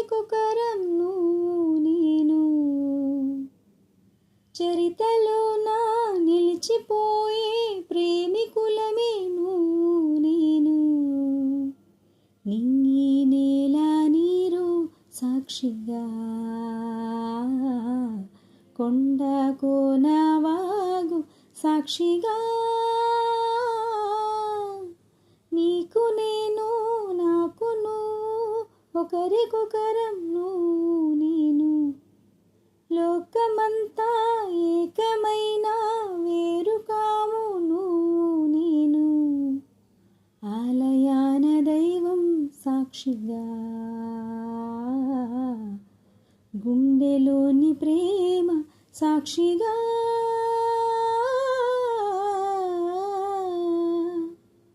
ఒకరికొకరం నువ్వు నేను, చరితలోన నిలిచిపోయే ప్రేమికులమే నువ్వు నేను. నీ నేల నీరు సాక్షిగా, కొండ కోన వాగు సాక్షిగా, నీకు నేను నాకు నువ్వు ఒకరికొకరం నువ్వు నేను. లోకమంతా ఏకమైన వేరు కాము నువ్వు నేను, ఆలయాన దైవం సాక్షిగా, గుండెలోని ప్రేమ సాక్షిగా.